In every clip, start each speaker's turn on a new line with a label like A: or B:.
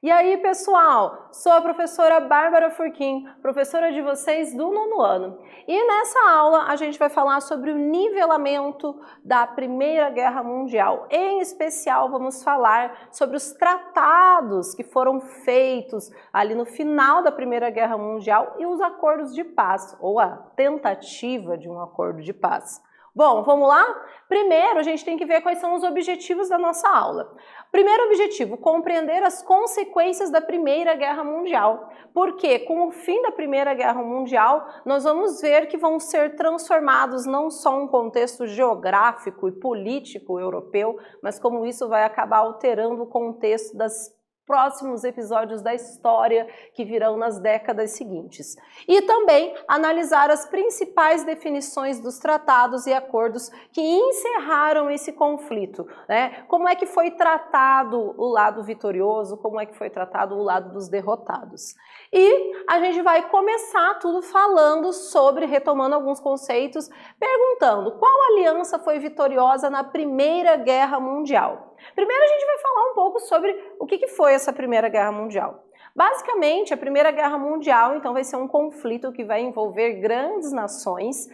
A: E aí, pessoal, sou a professora Bárbara Furquim, professora de vocês do 9º ano. E nessa aula a gente vai falar sobre o nivelamento da Primeira Guerra Mundial. Em especial, vamos falar sobre os tratados que foram feitos ali no final da Primeira Guerra Mundial e os acordos de paz, ou a tentativa de um acordo de paz. Bom, vamos lá? Primeiro, a gente tem que ver quais são os objetivos da nossa aula. Primeiro objetivo, compreender as consequências da Primeira Guerra Mundial. Porque com o fim da Primeira Guerra Mundial, nós vamos ver que vão ser transformados não só um contexto geográfico e político europeu, mas como isso vai acabar alterando o contexto das próximos episódios da história que virão nas décadas seguintes. E também analisar as principais definições dos tratados e acordos que encerraram esse conflito, né? Como é que foi tratado o lado vitorioso, como é que foi tratado o lado dos derrotados. E a gente vai começar tudo falando sobre, retomando alguns conceitos, perguntando qual aliança foi vitoriosa na Primeira Guerra Mundial. Primeiro a gente vai falar um pouco sobre o que foi essa Primeira Guerra Mundial. Basicamente, a Primeira Guerra Mundial, então, vai ser um conflito que vai envolver grandes nações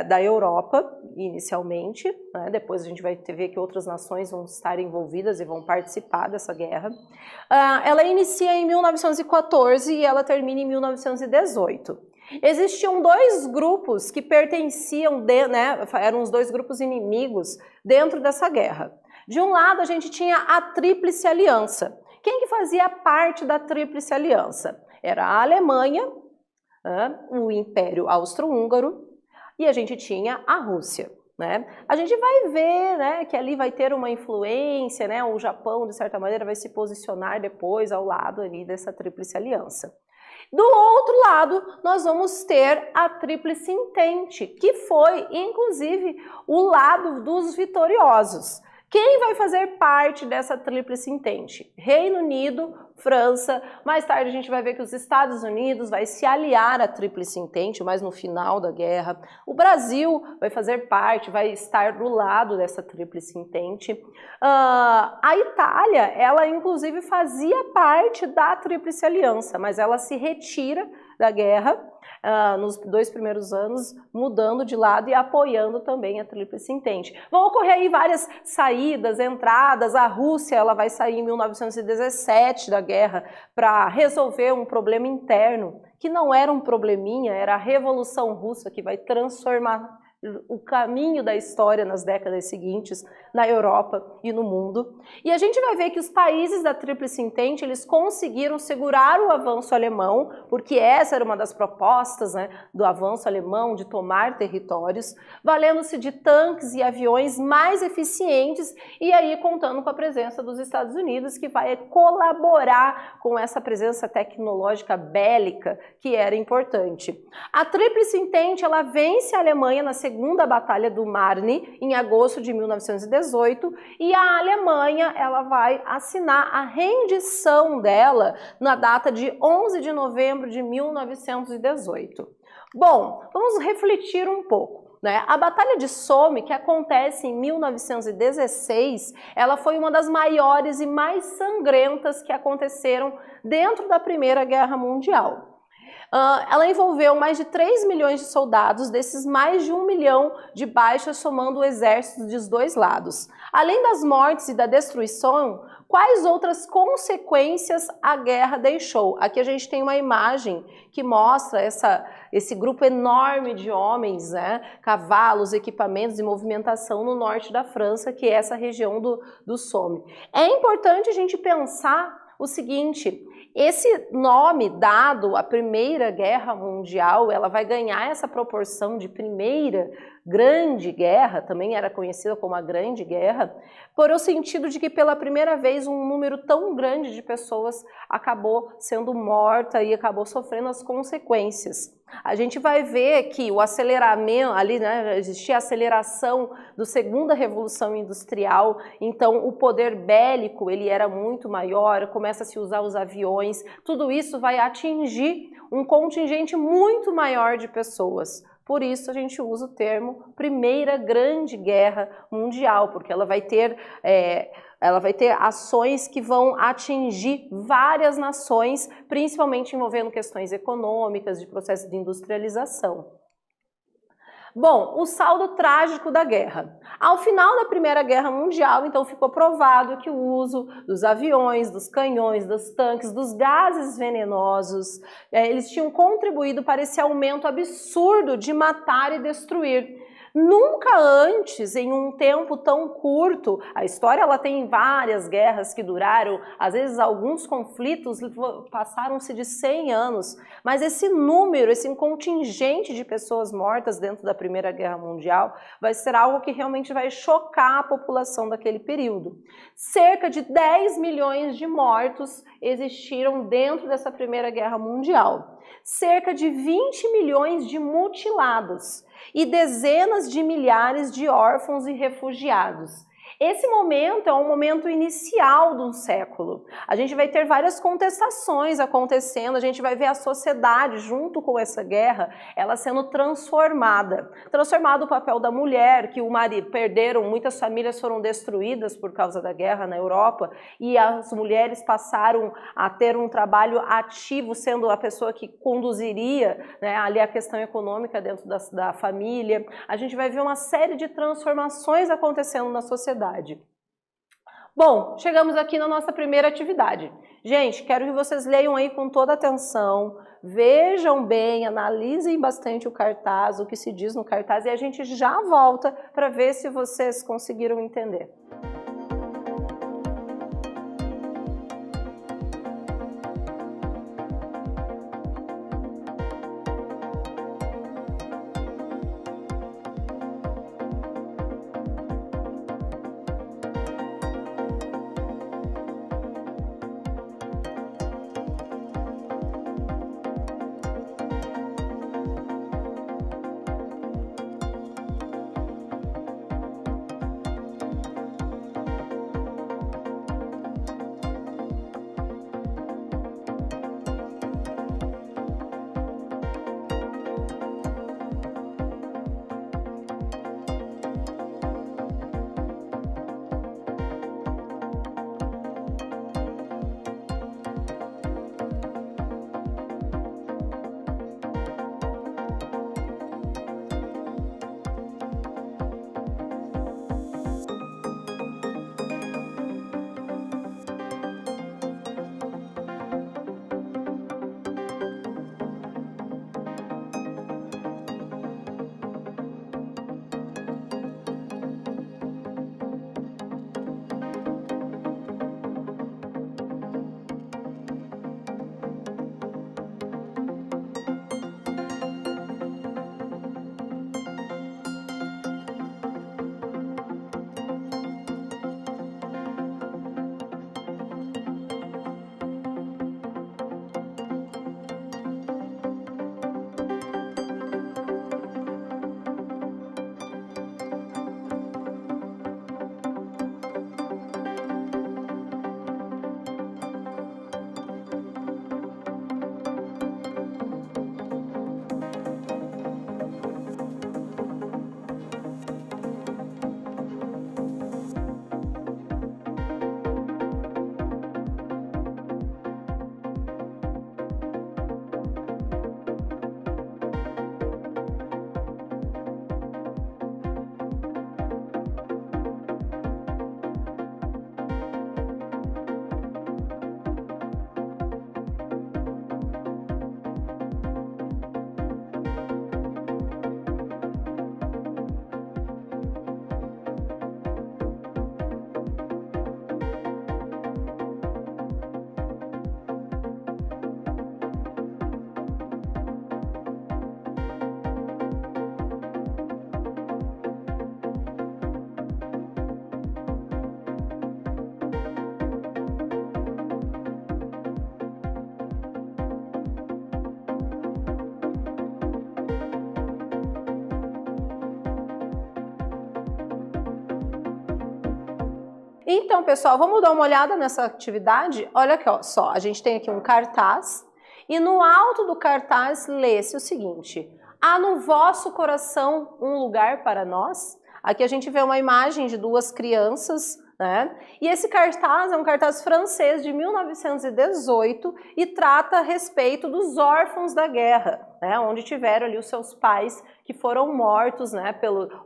A: da Europa, inicialmente, né? Depois a gente vai ver que outras nações vão estar envolvidas e vão participar dessa guerra. Ela inicia em 1914 e ela termina em 1918. Existiam dois grupos que pertenciam, eram os dois grupos inimigos dentro dessa guerra. De um lado, a gente tinha a Tríplice Aliança. Quem que fazia parte da Tríplice Aliança? Era a Alemanha, o Império Austro-Húngaro e a gente tinha a Rússia. Né? A gente vai ver, né, que ali vai ter uma influência, né, o Japão, de certa maneira, vai se posicionar depois ao lado ali dessa Tríplice Aliança. Do outro lado, nós vamos ter a Tríplice Entente, que foi, inclusive, o lado dos vitoriosos. Quem vai fazer parte dessa Tríplice Entente? Reino Unido, França, mais tarde a gente vai ver que os Estados Unidos vai se aliar à Tríplice Entente, mas no final da guerra. O Brasil vai fazer parte, vai estar do lado dessa Tríplice Entente. A Itália, ela inclusive fazia parte da Tríplice Aliança, mas ela se retira da guerra nos 2 primeiros anos, mudando de lado e apoiando também a Tríplice Entente. Vão ocorrer aí várias saídas, entradas. A Rússia, ela vai sair em 1917 da guerra para resolver um problema interno, que não era um probleminha, era a Revolução Russa que vai transformar o caminho da história nas décadas seguintes na Europa e no mundo. E a gente vai ver que os países da Tríplice Entente, eles conseguiram segurar o avanço alemão, porque essa era uma das propostas, né, do avanço alemão, de tomar territórios, valendo-se de tanques e aviões mais eficientes e aí contando com a presença dos Estados Unidos, que vai colaborar com essa presença tecnológica bélica que era importante. A Tríplice Entente, ela vence a Alemanha na Segunda Batalha do Marne, em agosto de 1918, e a Alemanha ela vai assinar a rendição dela na data de 11 de novembro de 1918. Bom, vamos refletir um pouco. A Batalha de Somme, que acontece em 1916, ela foi uma das maiores e mais sangrentas que aconteceram dentro da Primeira Guerra Mundial. Ela envolveu mais de 3 milhões de soldados, desses mais de 1 milhão de baixas somando o exército dos dois lados. Além das mortes e da destruição, quais outras consequências a guerra deixou? Aqui a gente tem uma imagem que mostra esse grupo enorme de homens, né, cavalos, equipamentos e movimentação no norte da França, que é essa região do Somme. É importante a gente pensar o seguinte: esse nome dado à Primeira Guerra Mundial, ela vai ganhar essa proporção de Primeira Grande Guerra, também era conhecida como a Grande Guerra, por o sentido de que pela primeira vez um número tão grande de pessoas acabou sendo morta e acabou sofrendo as consequências. A gente vai ver que o aceleramento, ali, né, existia a aceleração da Segunda Revolução Industrial, então o poder bélico ele era muito maior, começa a se usar os aviões, tudo isso vai atingir um contingente muito maior de pessoas. Por isso a gente usa o termo Primeira Grande Guerra Mundial, porque ela vai ter ações que vão atingir várias nações, principalmente envolvendo questões econômicas, de processo de industrialização. Bom, o saldo trágico da guerra. Ao final da Primeira Guerra Mundial, então, ficou provado que o uso dos aviões, dos canhões, dos tanques, dos gases venenosos, eles tinham contribuído para esse aumento absurdo de matar e destruir. Nunca antes, em um tempo tão curto, a história ela tem várias guerras que duraram, às vezes alguns conflitos passaram-se de 100 anos, mas esse número, esse contingente de pessoas mortas dentro da Primeira Guerra Mundial vai ser algo que realmente vai chocar a população daquele período. Cerca de 10 milhões de mortos existiram dentro dessa Primeira Guerra Mundial. Cerca de 20 milhões de mutilados e dezenas de milhares de órfãos e refugiados. Esse momento é um momento inicial de um século. A gente vai ter várias contestações acontecendo, a gente vai ver a sociedade, junto com essa guerra, ela sendo transformada. Transformado o papel da mulher, que o marido perderam, muitas famílias foram destruídas por causa da guerra na Europa, e as mulheres passaram a ter um trabalho ativo, sendo a pessoa que conduziria, né, ali a questão econômica dentro da família. A gente vai ver uma série de transformações acontecendo na sociedade. Bom, chegamos aqui na nossa primeira atividade. Gente, quero que vocês leiam aí com toda atenção, vejam bem, analisem bastante o cartaz, o que se diz no cartaz, e a gente já volta para ver se vocês conseguiram entender. Então, pessoal, vamos dar uma olhada nessa atividade? Olha aqui, ó, só, a gente tem aqui um cartaz e no alto do cartaz lê-se o seguinte: há no vosso coração um lugar para nós? Aqui a gente vê uma imagem de duas crianças, né? E esse cartaz é um cartaz francês de 1918 e trata a respeito dos órfãos da guerra, né? Onde tiveram ali os seus pais que foram mortos, né?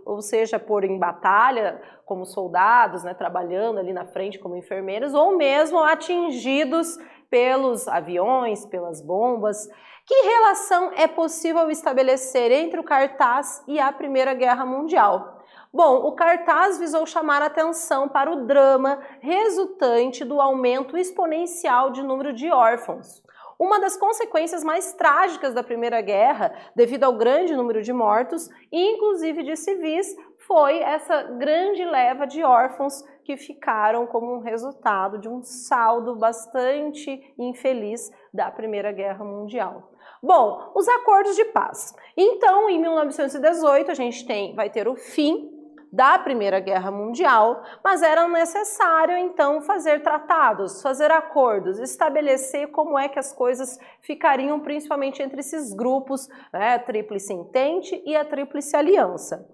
A: Ou seja, em batalha como soldados, né? Trabalhando ali na frente como enfermeiros, ou mesmo atingidos pelos aviões, pelas bombas. Que relação é possível estabelecer entre o cartaz e a Primeira Guerra Mundial? Bom, o cartaz visou chamar a atenção para o drama resultante do aumento exponencial de número de órfãos. Uma das consequências mais trágicas da Primeira Guerra, devido ao grande número de mortos, inclusive de civis, foi essa grande leva de órfãos que ficaram como um resultado de um saldo bastante infeliz da Primeira Guerra Mundial. Bom, os acordos de paz. Então, em 1918, a gente vai ter o fim da Primeira Guerra Mundial, mas era necessário, então, fazer tratados, fazer acordos, estabelecer como é que as coisas ficariam, principalmente entre esses grupos, né, a Tríplice Entente e a Tríplice Aliança.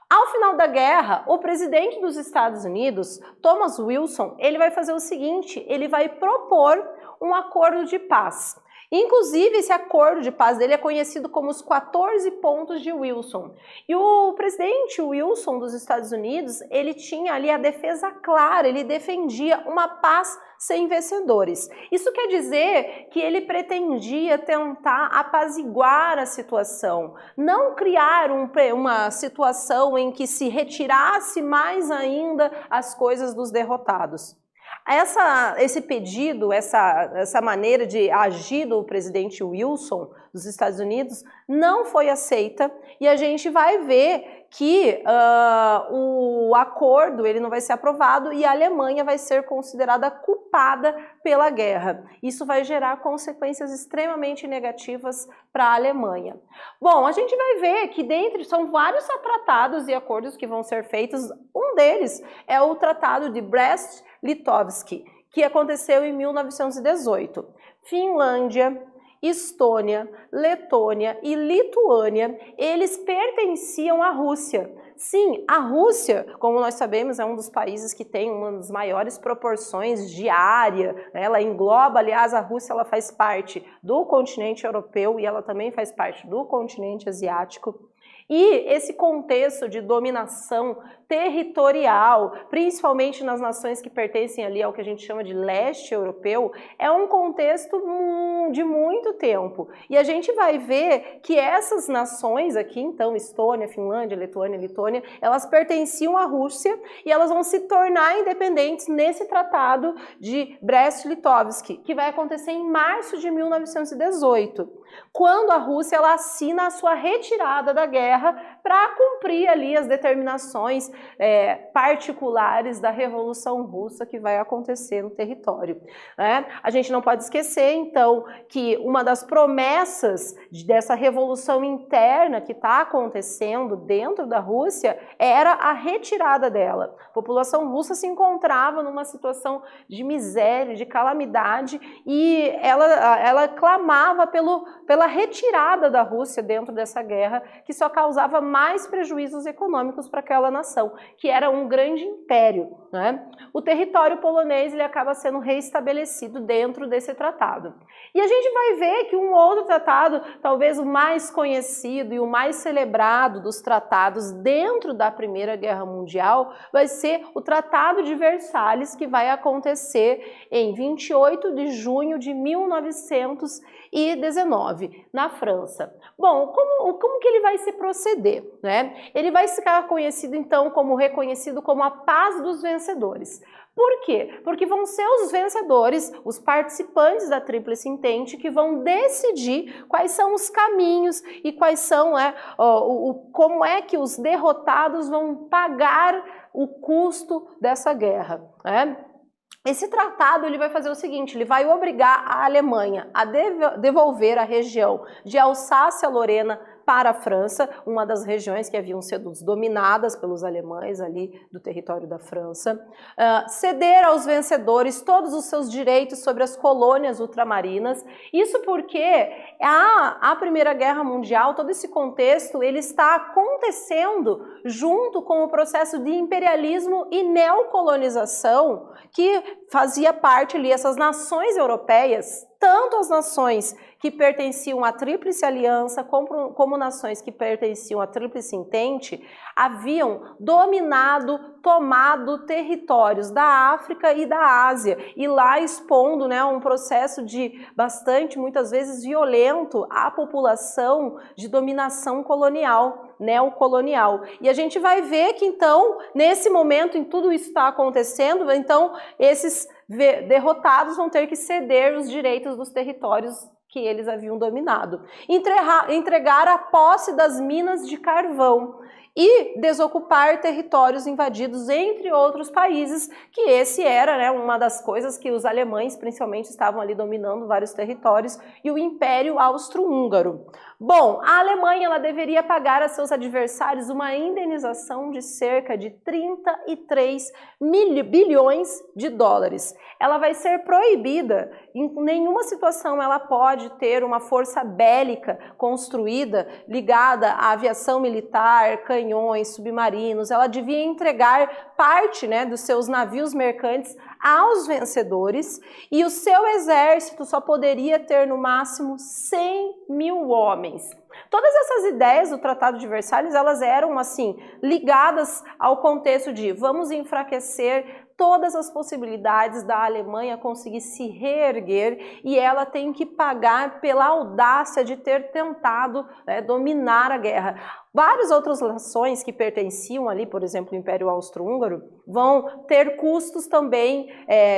A: Ao final da guerra, o presidente dos Estados Unidos, Thomas Wilson, ele vai fazer o seguinte, ele vai propor um acordo de paz. Inclusive, esse acordo de paz dele é conhecido como os 14 pontos de Wilson. E o presidente Wilson dos Estados Unidos, ele tinha ali a defesa clara, ele defendia uma paz sem vencedores. Isso quer dizer que ele pretendia tentar apaziguar a situação, não criar uma situação em que se retirasse mais ainda as coisas dos derrotados. Esse pedido, essa maneira de agir do presidente Wilson dos Estados Unidos não foi aceita e a gente vai ver que o acordo ele não vai ser aprovado e a Alemanha vai ser considerada culpada pela guerra. Isso vai gerar consequências extremamente negativas para a Alemanha. Bom, a gente vai ver que são vários tratados e acordos que vão ser feitos. Um deles é o Tratado de Brest-Litovsk, que aconteceu em 1918. Finlândia, Estônia, Letônia e Lituânia, eles pertenciam à Rússia. Sim, a Rússia, como nós sabemos, é um dos países que tem uma das maiores proporções de área, né? Ela engloba, aliás, a Rússia ela faz parte do continente europeu e ela também faz parte do continente asiático. E esse contexto de dominação territorial, principalmente nas nações que pertencem ali ao que a gente chama de leste europeu, é um contexto de muito tempo. E a gente vai ver que essas nações aqui, então, Estônia, Finlândia, Letônia, Litônia, elas pertenciam à Rússia e elas vão se tornar independentes nesse tratado de Brest-Litovsk, que vai acontecer em março de 1918, quando a Rússia ela assina a sua retirada da guerra para cumprir ali as determinações particulares da Revolução Russa que vai acontecer no território, né? A gente não pode esquecer, então, que uma das promessas dessa revolução interna que está acontecendo dentro da Rússia era a retirada dela. A população russa se encontrava numa situação de miséria, de calamidade, e ela clamava pela retirada da Rússia dentro dessa guerra, que só causava mais prejuízos econômicos para aquela nação, que era um grande império, né? O território polonês ele acaba sendo reestabelecido dentro desse tratado. E a gente vai ver que um outro tratado, talvez o mais conhecido e o mais celebrado dos tratados dentro da Primeira Guerra Mundial, vai ser o Tratado de Versalhes, que vai acontecer em 28 de junho de 1919, na França. Bom, como que ele vai se proceder, né? Ele vai ficar conhecido, então, reconhecido como a paz dos vencedores. Por quê? Porque vão ser os vencedores, os participantes da Tríplice Entente, que vão decidir quais são os caminhos e quais são, como é que os derrotados vão pagar o custo dessa guerra, né? Esse tratado ele vai fazer o seguinte, ele vai obrigar a Alemanha a devolver a região de Alsácia-Lorena para a França, uma das regiões que haviam sido dominadas pelos alemães ali do território da França, ceder aos vencedores todos os seus direitos sobre as colônias ultramarinas. Isso porque a Primeira Guerra Mundial, todo esse contexto, ele está acontecendo junto com o processo de imperialismo e neocolonização que fazia parte ali, essas nações europeias, tanto as nações que pertenciam à Tríplice Aliança como nações que pertenciam à Tríplice Entente, haviam dominado, tomado territórios da África e da Ásia, e lá expondo, né, um processo de bastante, muitas vezes, violento à população de dominação colonial, neocolonial. E a gente vai ver que, então, nesse momento em tudo isso está acontecendo, então, esses derrotados vão ter que ceder os direitos dos territórios que eles haviam dominado. Entregar a posse das minas de carvão e desocupar territórios invadidos, entre outros países, que esse era, né, uma das coisas que os alemães, principalmente, estavam ali dominando vários territórios, e o Império Austro-Húngaro. Bom, a Alemanha ela deveria pagar a seus adversários uma indenização de cerca de 33 bilhões de dólares. Ela vai ser proibida, em nenhuma situação ela pode ter uma força bélica construída ligada à aviação militar, canhões, submarinos. Ela devia entregar parte, né, dos seus navios mercantes aos vencedores, e o seu exército só poderia ter no máximo 100 mil homens. Todas essas ideias do Tratado de Versalhes, elas eram assim, ligadas ao contexto de vamos enfraquecer todas as possibilidades da Alemanha conseguir se reerguer, e ela tem que pagar pela audácia de ter tentado, né, dominar a guerra. Várias outras nações que pertenciam ali, por exemplo, o Império Austro-Húngaro, vão ter custos também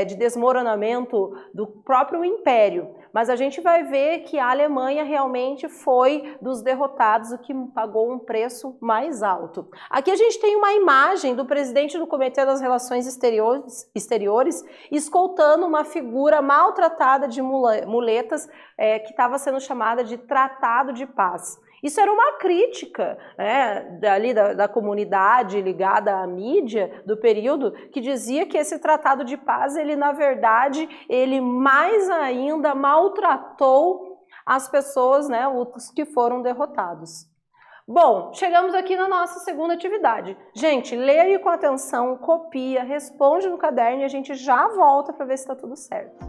A: de desmoronamento do próprio Império. Mas a gente vai ver que a Alemanha realmente foi dos derrotados o que pagou um preço mais alto. Aqui a gente tem uma imagem do presidente do Comitê das Relações Exteriores escoltando uma figura maltratada de muletas que estava sendo chamada de Tratado de Paz. Isso era uma crítica, né, da comunidade ligada à mídia do período, que dizia que esse tratado de paz, ele na verdade, ele mais ainda maltratou as pessoas, né, os que foram derrotados. Bom, chegamos aqui na nossa segunda atividade. Gente, leia com atenção, copia, responde no caderno e a gente já volta para ver se está tudo certo.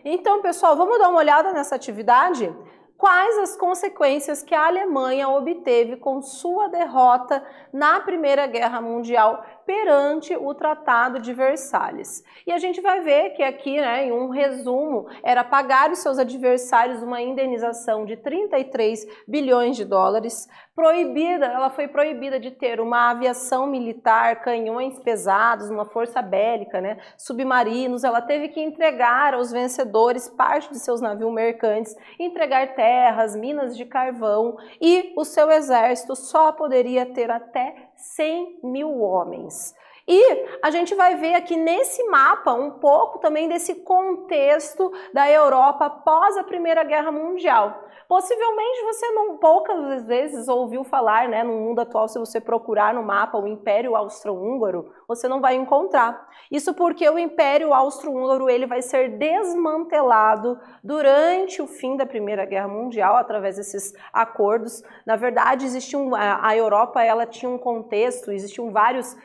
A: Então, pessoal, vamos dar uma olhada nessa atividade? Quais as consequências que a Alemanha obteve com sua derrota na Primeira Guerra Mundial perante o Tratado de Versalhes? E a gente vai ver que aqui, em um resumo, era pagar os seus adversários uma indenização de 33 bilhões de dólares, ela foi proibida de ter uma aviação militar, canhões pesados, uma força bélica, submarinos. Ela teve que entregar aos vencedores parte de seus navios mercantes, entregar terras, minas de carvão, e o seu exército só poderia ter até 100 mil homens. E a gente vai ver aqui nesse mapa um pouco também desse contexto da Europa após a Primeira Guerra Mundial. Possivelmente você poucas vezes ouviu falar, no mundo atual, se você procurar no mapa o Império Austro-Húngaro, você não vai encontrar. Isso porque o Império Austro-Húngaro ele vai ser desmantelado durante o fim da Primeira Guerra Mundial através desses acordos. Na verdade, a Europa ela tinha um contexto, existiam vários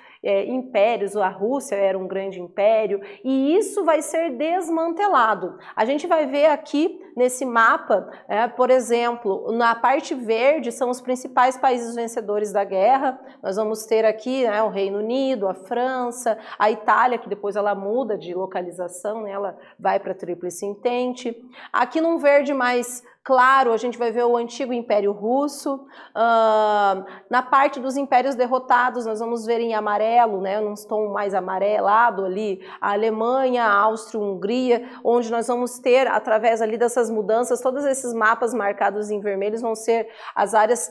A: impérios, a Rússia era um grande império, e isso vai ser desmantelado. A gente vai ver aqui nesse mapa, por exemplo, na parte verde são os principais países vencedores da guerra. Nós vamos ter aqui o Reino Unido, a França, a Itália, que depois ela muda de localização, ela vai para a Tríplice Entente. Aqui num verde mais claro, a gente vai ver o antigo Império Russo. Na parte dos impérios derrotados, nós vamos ver em amarelo, num tom mais amarelado ali, a Alemanha, a Áustria-Hungria, onde nós vamos ter, através ali dessas mudanças, todos esses mapas marcados em vermelhos vão ser as áreas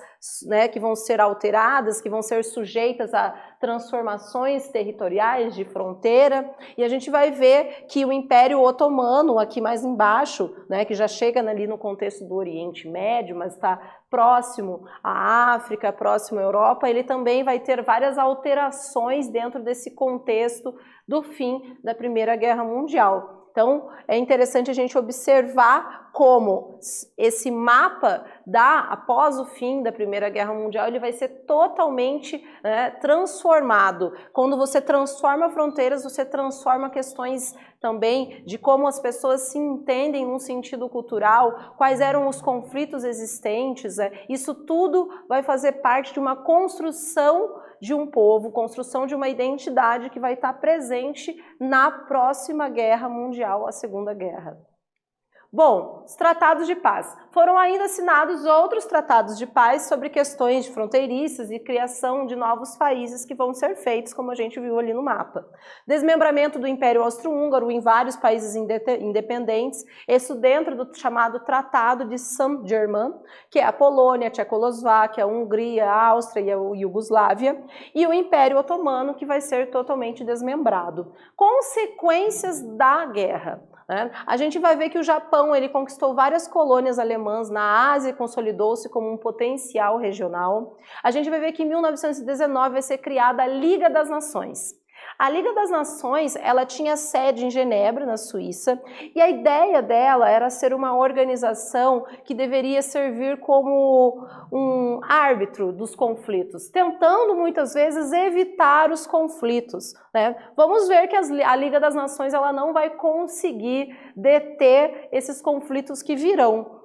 A: que vão ser alteradas, que vão ser sujeitas a transformações territoriais de fronteira. E a gente vai ver que o Império Otomano, aqui mais embaixo, que já chega ali no contexto do Oriente Médio, mas está próximo à África, próximo à Europa, ele também vai ter várias alterações dentro desse contexto do fim da Primeira Guerra Mundial. Então, é interessante a gente observar como esse mapa após o fim da Primeira Guerra Mundial, ele vai ser totalmente transformado. Quando você transforma fronteiras, você transforma questões também de como as pessoas se entendem num sentido cultural, quais eram os conflitos existentes. Isso tudo vai fazer parte de uma construção de um povo, construção de uma identidade que vai estar presente na próxima guerra mundial, a Segunda Guerra. Bom, os tratados de paz. Foram ainda assinados outros tratados de paz sobre questões de fronteiriças e criação de novos países que vão ser feitos, como a gente viu ali no mapa. Desmembramento do Império Austro-Húngaro em vários países independentes, isso dentro do chamado Tratado de Saint-Germain, que é a Polônia, a Tchecoslováquia, a Hungria, a Áustria e a Iugoslávia, e o Império Otomano, que vai ser totalmente desmembrado. Consequências da guerra. A gente vai ver que o Japão ele conquistou várias colônias alemãs na Ásia e consolidou-se como um potencial regional. A gente vai ver que em 1919 vai ser criada a Liga das Nações. A Liga das Nações, ela tinha sede em Genebra, na Suíça, e a ideia dela era ser uma organização que deveria servir como um árbitro dos conflitos, tentando muitas vezes evitar os conflitos. Vamos ver que a Liga das Nações ela não vai conseguir deter esses conflitos que virão.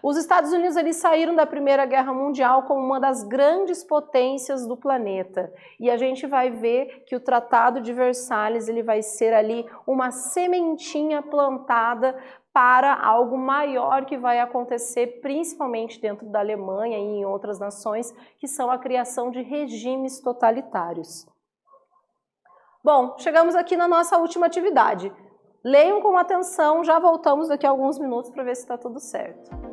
A: Os Estados Unidos eles saíram da Primeira Guerra Mundial como uma das grandes potências do planeta, e a gente vai ver que o Tratado de Versalhes ele vai ser ali uma sementinha plantada para algo maior que vai acontecer principalmente dentro da Alemanha e em outras nações, que são a criação de regimes totalitários. Bom, chegamos aqui na nossa última atividade. Leiam com atenção, já voltamos daqui a alguns minutos para ver se está tudo certo.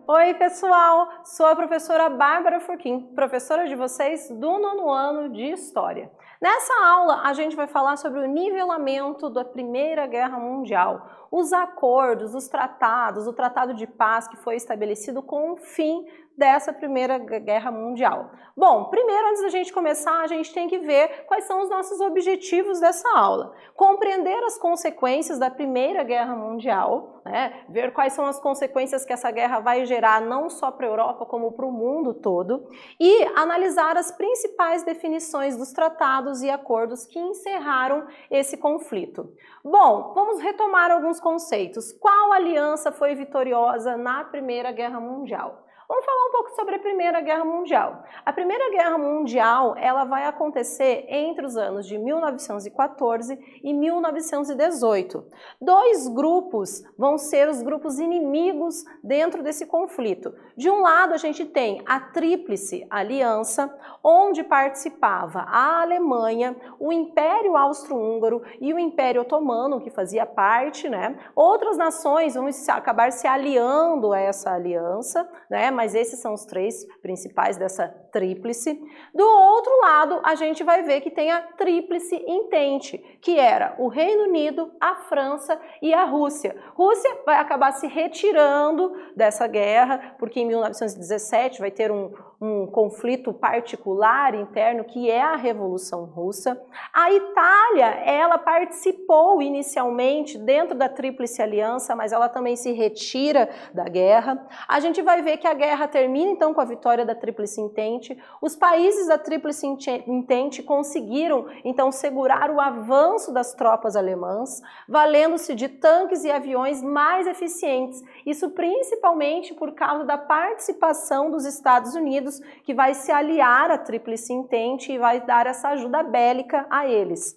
A: Oi pessoal, sou a professora Bárbara Furquim, professora de vocês do 9º ano de História. Nessa aula a gente vai falar sobre o nivelamento da Primeira Guerra Mundial, os acordos, os tratados, o Tratado de Paz que foi estabelecido com o fim dessa Primeira Guerra Mundial. Bom, primeiro, antes da gente começar, a gente tem que ver quais são os nossos objetivos dessa aula. Compreender as consequências da Primeira Guerra Mundial, né? Ver quais são as consequências que essa guerra vai gerar não só para a Europa, como para o mundo todo, e analisar as principais definições dos tratados e acordos que encerraram esse conflito. Bom, vamos retomar alguns conceitos. Qual aliança foi vitoriosa na Primeira Guerra Mundial? Vamos falar um pouco sobre a Primeira Guerra Mundial. A Primeira Guerra Mundial, ela vai acontecer entre os anos de 1914 e 1918. Dois grupos vão ser os grupos inimigos dentro desse conflito. De um lado, a gente tem a Tríplice Aliança, onde participava a Alemanha, o Império Austro-Húngaro e o Império Otomano, que fazia parte, né? Outras nações vão acabar se aliando a essa aliança, né? Mas esses são os três principais dessa tríplice. Do outro lado, a gente vai ver que tem a Tríplice Entente, que era o Reino Unido, a França e a Rússia. Rússia vai acabar se retirando dessa guerra, porque em 1917 vai ter um conflito particular interno, que é a Revolução Russa. A Itália, ela participou inicialmente dentro da Tríplice Aliança, mas ela também se retira da guerra. A gente vai ver que a guerra termina então com a vitória da Tríplice Entente. Os países da Tríplice Entente conseguiram então segurar o avanço das tropas alemãs, valendo-se de tanques e aviões mais eficientes. Isso principalmente por causa da participação dos Estados Unidos, que vai se aliar à Tríplice Entente e vai dar essa ajuda bélica a eles.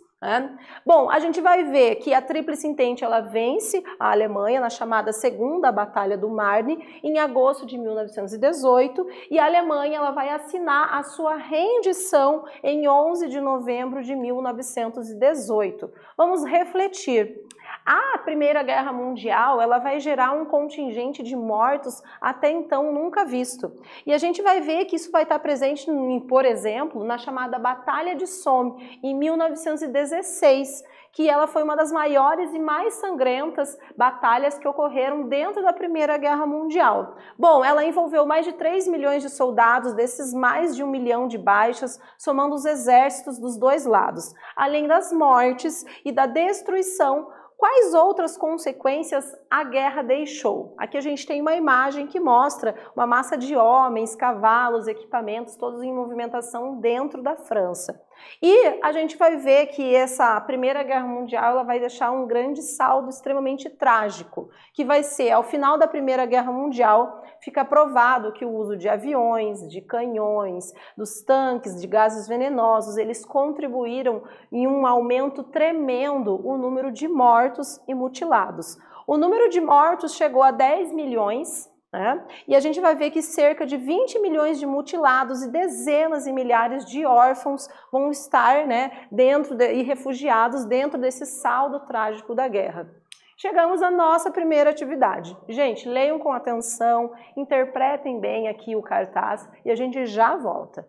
A: Bom, a gente vai ver que a Tríplice Entente ela vence a Alemanha na chamada Segunda Batalha do Marne em agosto de 1918 e a Alemanha ela vai assinar a sua rendição em 11 de novembro de 1918. Vamos refletir. A Primeira Guerra Mundial ela vai gerar um contingente de mortos até então nunca visto. E a gente vai ver que isso vai estar presente, por exemplo, na chamada Batalha de Somme, em 1916, que ela foi uma das maiores e mais sangrentas batalhas que ocorreram dentro da Primeira Guerra Mundial. Bom, ela envolveu mais de 3 milhões de soldados, desses mais de 1 milhão de baixas, somando os exércitos dos dois lados, além das mortes e da destruição. Quais outras consequências a guerra deixou? Aqui a gente tem uma imagem que mostra uma massa de homens, cavalos, equipamentos, todos em movimentação dentro da França. E a gente vai ver que essa Primeira Guerra Mundial ela vai deixar um grande saldo extremamente trágico, que vai ser, ao final da Primeira Guerra Mundial, fica provado que o uso de aviões, de canhões, dos tanques, de gases venenosos, eles contribuíram em um aumento tremendo o número de mortos e mutilados. O número de mortos chegou a 10 milhões, e a gente vai ver que cerca de 20 milhões de mutilados e dezenas e milhares de órfãos vão estar e refugiados dentro desse saldo trágico da guerra. Chegamos à nossa primeira atividade. Gente, leiam com atenção, interpretem bem aqui o cartaz e a gente já volta.